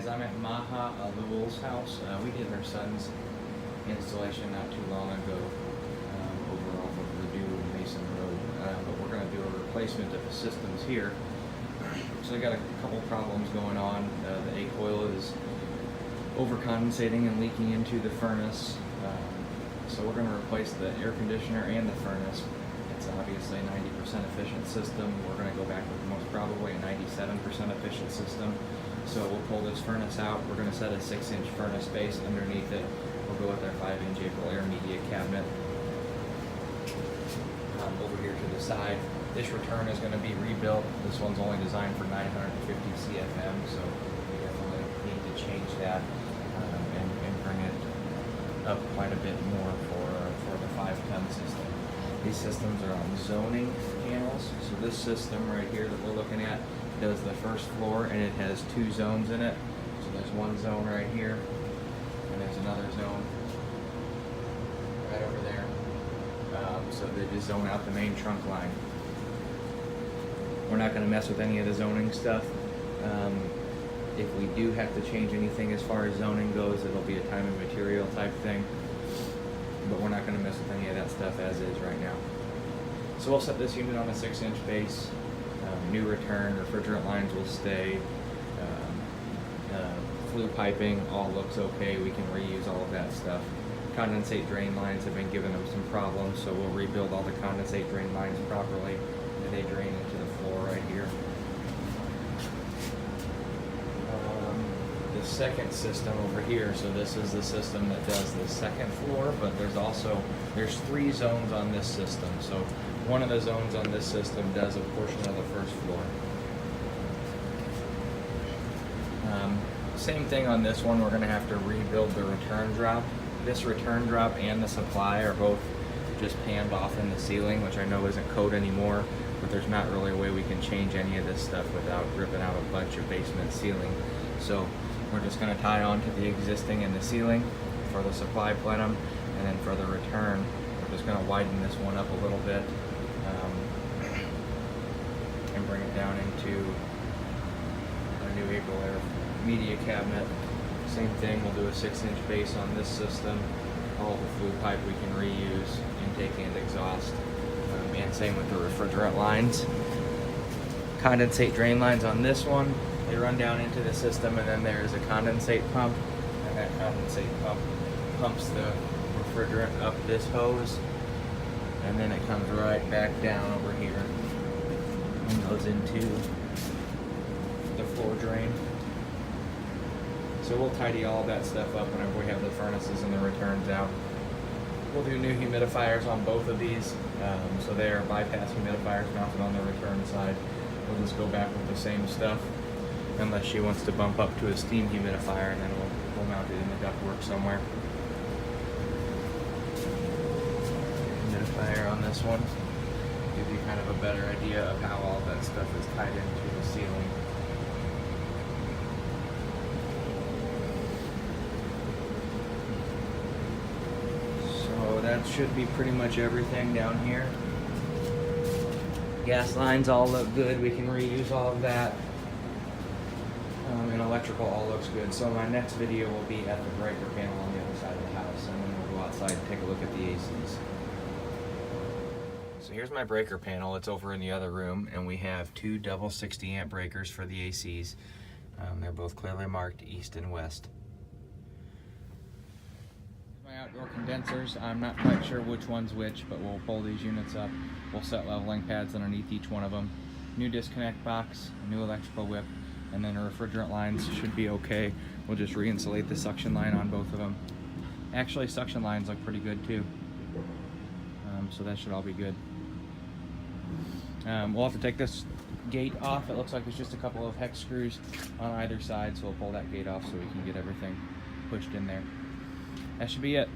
I'm at CL.alul's house. We did her son's installation not too long ago over off of the Dew Mason Road. But we're going to do a replacement of the systems here. So I got a couple problems going on. The A coil is overcondensating and leaking into the furnace. So we're going to replace the air conditioner and the furnace. It's obviously a 90% efficient system. We're going to go back with most probably a 97% efficient system. So we'll pull this furnace out. We're going to set a 6-inch furnace base underneath it. We'll go with our 5-inch April air media cabinet. Over here to the side, this return is going to be rebuilt. This one's only designed for 950 CFM, so we definitely need to change that and bring it up quite a bit more for the 5-ton system. These systems are on zoning panels. So this system right here that we're looking at does the first floor, and it has 2 zones in it. So there's one zone right here, and there's another zone right over there. So they just zone out the main trunk line. We're not going to mess with any of the zoning stuff. If we do have to change anything as far as zoning goes, it'll be a time and material type thing. But we're not going to mess with any of that stuff as is right now. So we'll set this unit on a 6-inch base. New return, refrigerant lines will stay. Flue piping all looks okay. We can reuse all of that stuff. Condensate drain lines have been giving them some problems, so we'll rebuild all the condensate drain lines properly, and they drain into the floor right here. The second system over here, so this is the system that does the second floor, but there's 3 zones on this system. So one of the zones on this system does a portion of the first floor. Same thing on this one, we're going to have to rebuild the return drop. This return drop and the supply are both just panned off in the ceiling, which I know isn't code anymore, but there's not really a way we can change any of this stuff without ripping out a bunch of basement ceiling. So we're just going to tie on to the existing in the ceiling for the supply plenum, and then for the return, we're just going to widen this one up a little bit and bring it down into our new April air media cabinet. Same thing, we'll do a 6-inch base on this system. All the flue pipe we can reuse, intake and exhaust. And same with the refrigerant lines. Condensate drain lines on this one, they run down into the system, and then there's a condensate pump, and that condensate pump pumps the refrigerant up this hose, and then it comes right back down over here and goes into the floor drain. So we'll tidy all that stuff up whenever we have the furnaces and the returns out. We'll do new humidifiers on both of these. So they are bypass humidifiers mounted on the return side. We'll just go back with the same stuff, unless she wants to bump up to a steam humidifier, and then we'll mount it in the ductwork somewhere. Humidifier on this one. Give you kind of a better idea of how all that stuff is tied into the ceiling. That should be pretty much everything down here. Gas lines all look good. We can reuse all of that. And electrical all looks good. So my next video will be at the breaker panel on the other side of the house, and then we'll go outside and take a look at the ACs. So here's my breaker panel. It's over in the other room, and we have 2 double 60 amp breakers for the ACs. They're both clearly marked east and west. My outdoor condensers, I'm not quite sure which one's which, but we'll pull these units up. We'll set leveling pads underneath each one of them. New disconnect box, new electrical whip, and then the refrigerant lines should be okay. We'll just re-insulate the suction line on both of them. Actually, suction lines look pretty good too. So that should all be good. We'll have to take this gate off. It looks like there's just a couple of hex screws on either side, so we'll pull that gate off so we can get everything pushed in there. That should be it.